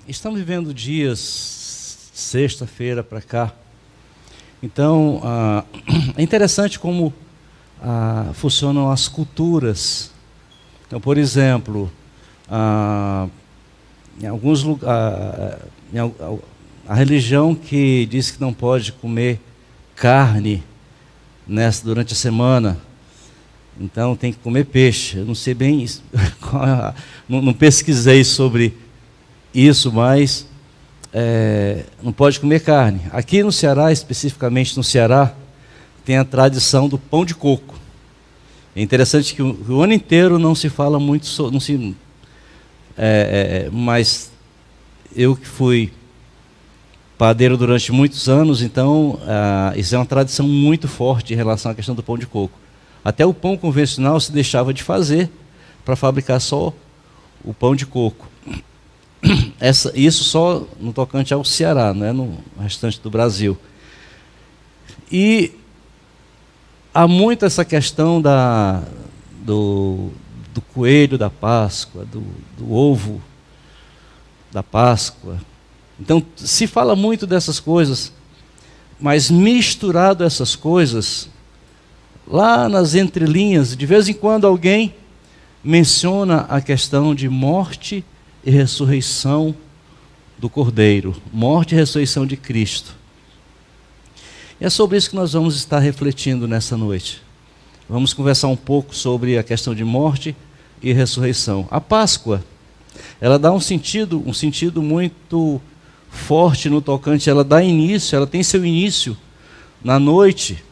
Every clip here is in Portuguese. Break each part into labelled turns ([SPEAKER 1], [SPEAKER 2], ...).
[SPEAKER 1] Estamos vivendo dias, sexta-feira para cá, então é interessante como funcionam as culturas. Então, por exemplo, em alguns lugares, a religião que diz que não pode comer carne durante a semana, então tem que comer peixe. Eu não sei bem, não pesquisei sobre isso, mas não pode comer carne. Aqui no Ceará, especificamente no Ceará, tem a tradição do pão de coco. É interessante que o ano inteiro não se fala muito sobre, mas eu que fui padeiro durante muitos anos, então isso é uma tradição muito forte em relação à questão do pão de coco. Até o pão convencional se deixava de fazer para fabricar só o pão de coco. Isso só no tocante ao Ceará, não é no restante do Brasil. E há muito essa questão do coelho da Páscoa, do ovo da Páscoa. Então, se fala muito dessas coisas, mas misturado essas coisas, lá nas entrelinhas, de vez em quando alguém menciona a questão de morte e ressurreição do Cordeiro, morte e ressurreição de Cristo. E é sobre isso que nós vamos estar refletindo nessa noite. Vamos conversar um pouco sobre a questão de morte e ressurreição. A Páscoa, ela dá um sentido muito forte no tocante, ela tem seu início na noite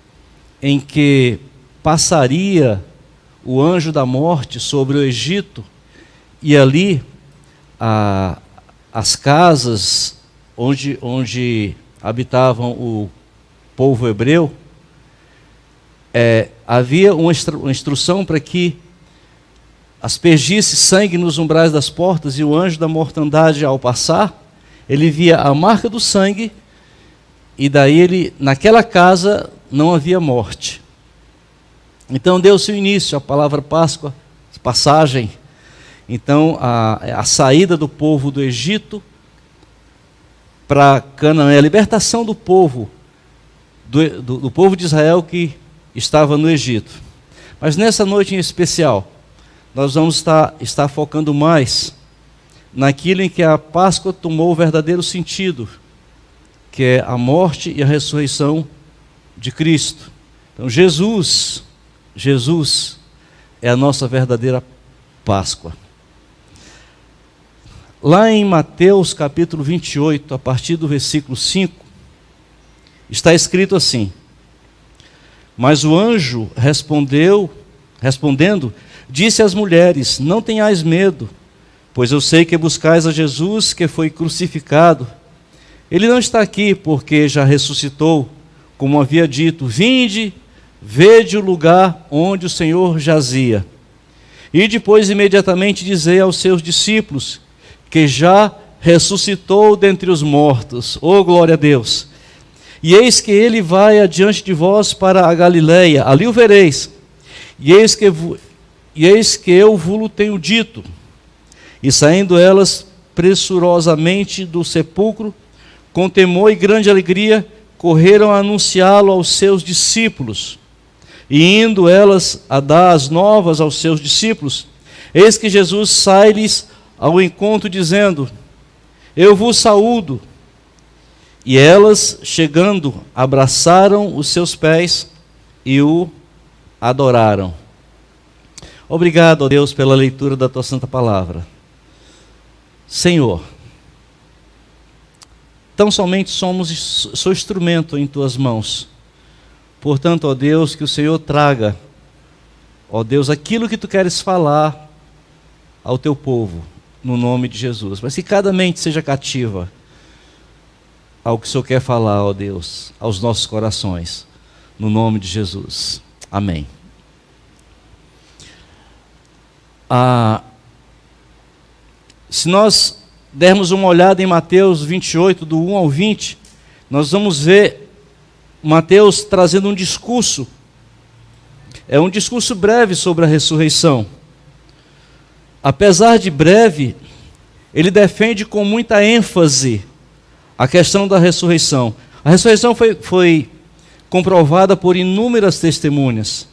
[SPEAKER 1] em que passaria o anjo da morte sobre o Egito, e ali as casas onde habitavam o povo hebreu, havia uma instrução para que aspergisse sangue nos umbrais das portas, e o anjo da mortandade, ao passar, ele via a marca do sangue, e daí naquela casa não havia morte. Então deu-se o início, a palavra Páscoa, passagem. Então a saída do povo do Egito para Canaã, a libertação do povo, do povo de Israel que estava no Egito. Mas nessa noite em especial, nós vamos estar focando mais naquilo em que a Páscoa tomou o verdadeiro sentido, que é a morte e a ressurreição de Cristo. Então Jesus é a nossa verdadeira Páscoa. Lá em Mateus capítulo 28, a partir do versículo 5, está escrito assim: mas o anjo respondendo, disse às mulheres: não tenhais medo, pois eu sei que buscais a Jesus que foi crucificado. Ele não está aqui, porque já ressuscitou, como havia dito. Vinde, vede o lugar onde o Senhor jazia. E depois imediatamente dizei aos seus discípulos que já ressuscitou dentre os mortos. Oh, glória a Deus! E eis que ele vai adiante de vós para a Galileia, ali o vereis. E eis que eu vos tenho dito. E saindo elas pressurosamente do sepulcro, com temor e grande alegria, correram a anunciá-lo aos seus discípulos. E indo elas a dar as novas aos seus discípulos, eis que Jesus sai-lhes ao encontro, dizendo: eu vos saúdo. E elas, chegando, abraçaram os seus pés e o adoraram. Obrigado, ó Deus, pela leitura da tua santa palavra. Senhor, tão somente sou instrumento em tuas mãos. Portanto, ó Deus, que o Senhor traga, ó Deus, aquilo que tu queres falar ao teu povo, no nome de Jesus. Mas que cada mente seja cativa ao que o Senhor quer falar, ó Deus, aos nossos corações, no nome de Jesus. Amém. Se nós dermos uma olhada em Mateus 28, do 1 ao 20, nós vamos ver Mateus trazendo um discurso. É um discurso breve sobre a ressurreição. Apesar de breve, ele defende com muita ênfase a questão da ressurreição. A ressurreição foi comprovada por inúmeras testemunhas.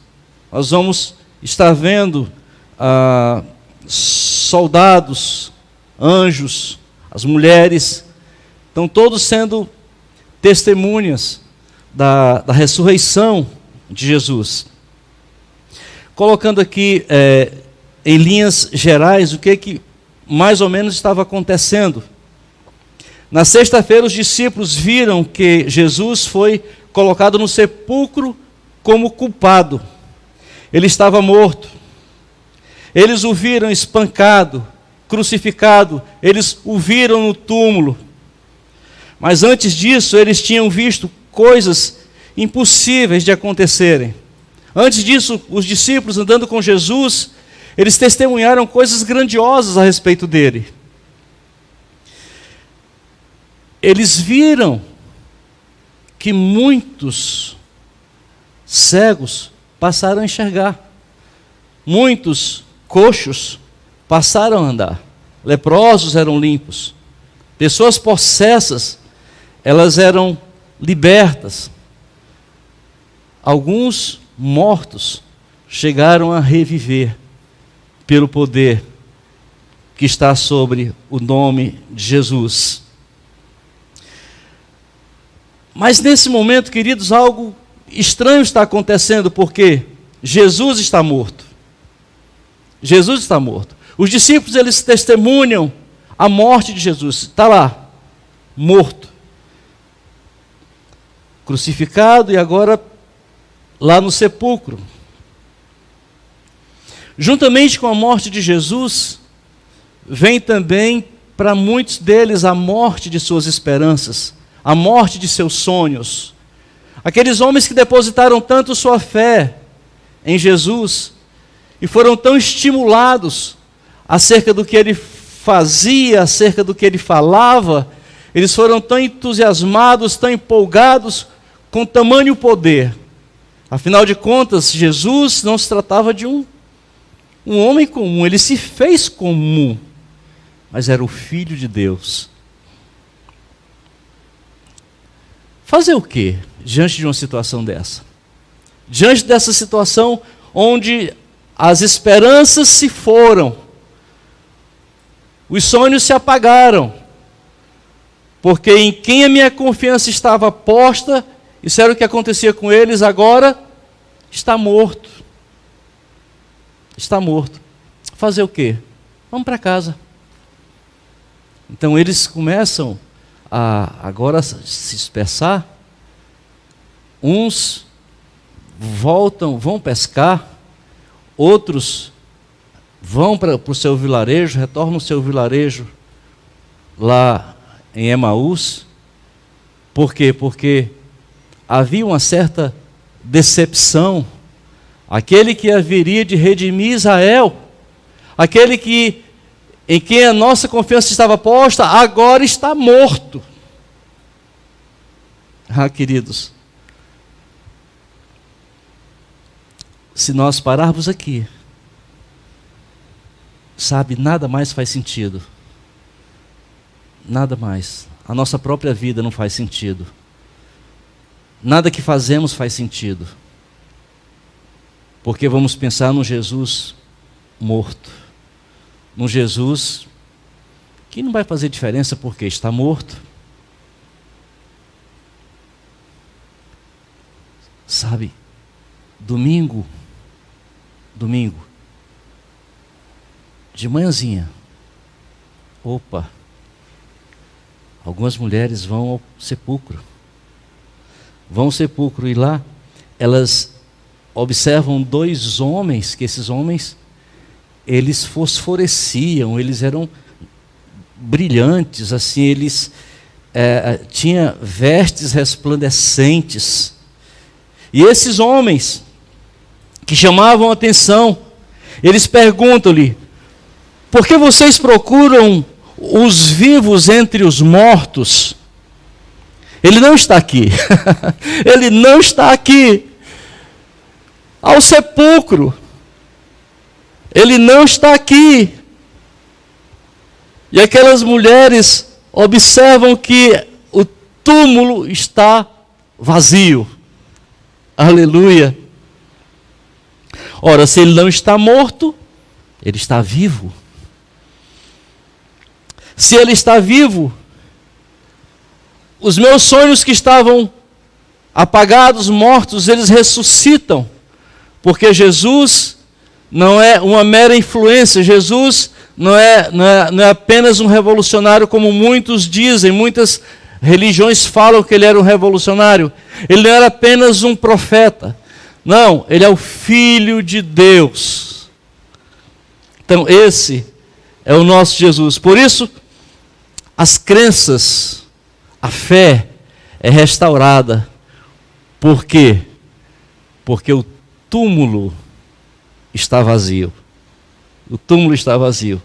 [SPEAKER 1] Nós vamos estar vendo soldados, anjos, as mulheres, estão todos sendo testemunhas da ressurreição de Jesus. Colocando aqui em linhas gerais o que mais ou menos estava acontecendo. Na sexta-feira os discípulos viram que Jesus foi colocado no sepulcro como culpado. Ele estava morto. Eles o viram espancado, crucificado, eles o viram no túmulo. Mas antes disso, eles tinham visto coisas impossíveis de acontecerem. Antes disso, os discípulos andando com Jesus, eles testemunharam coisas grandiosas a respeito dele. Eles viram que muitos cegos passaram a enxergar. Muitos coxos passaram a andar. Leprosos eram limpos. Pessoas possessas, elas eram libertas. Alguns mortos chegaram a reviver pelo poder que está sobre o nome de Jesus. Mas nesse momento, queridos, algo estranho está acontecendo, porque Jesus está morto. Jesus está morto. Os discípulos, eles testemunham a morte de Jesus. Está lá, morto. Crucificado e agora lá no sepulcro. Juntamente com a morte de Jesus, vem também para muitos deles a morte de suas esperanças, a morte de seus sonhos. Aqueles homens que depositaram tanto sua fé em Jesus e foram tão estimulados acerca do que ele fazia, acerca do que ele falava, eles foram tão entusiasmados, tão empolgados com tamanho poder. Afinal de contas, Jesus não se tratava de um homem comum, ele se fez comum, mas era o Filho de Deus. Fazer o quê diante de uma situação dessa? Diante dessa situação onde as esperanças se foram, os sonhos se apagaram, porque em quem a minha confiança estava posta, isso era o que acontecia com eles, agora está morto. Está morto. Fazer o quê? Vamos para casa. Então eles começam a agora se dispersar. Uns vão pescar, outros vão para o seu vilarejo, retornam ao seu vilarejo lá em Emaús. Por quê? Porque havia uma certa decepção. Aquele que haveria de redimir Israel, aquele em quem a nossa confiança estava posta, agora está morto. Queridos, se nós pararmos aqui, sabe, nada mais faz sentido. Nada mais. A nossa própria vida não faz sentido. Nada que fazemos faz sentido. Porque vamos pensar num Jesus morto. Num Jesus que não vai fazer diferença porque está morto. Sabe, domingo, de manhãzinha, algumas mulheres vão ao sepulcro. Vão ao sepulcro e lá elas observam dois homens, que esses homens, eles fosforeciam, eles eram brilhantes, assim, eles tinham vestes resplandecentes. E esses homens, que chamavam a atenção, eles perguntam-lhe: por que vocês procuram os vivos entre os mortos? Ele não está aqui. Ele não está aqui. Ao sepulcro. Ele não está aqui. E aquelas mulheres observam que o túmulo está vazio. Aleluia. Ora, se ele não está morto, ele está vivo. Se ele está vivo, os meus sonhos que estavam apagados, mortos, eles ressuscitam. Porque Jesus não é uma mera influência. Jesus não é apenas um revolucionário como muitos dizem. Muitas religiões falam que ele era um revolucionário. Ele não era apenas um profeta. Não, ele é o Filho de Deus. Então esse é o nosso Jesus. Por isso, as crenças, a fé é restaurada. Por quê? Porque o túmulo está vazio. O túmulo está vazio.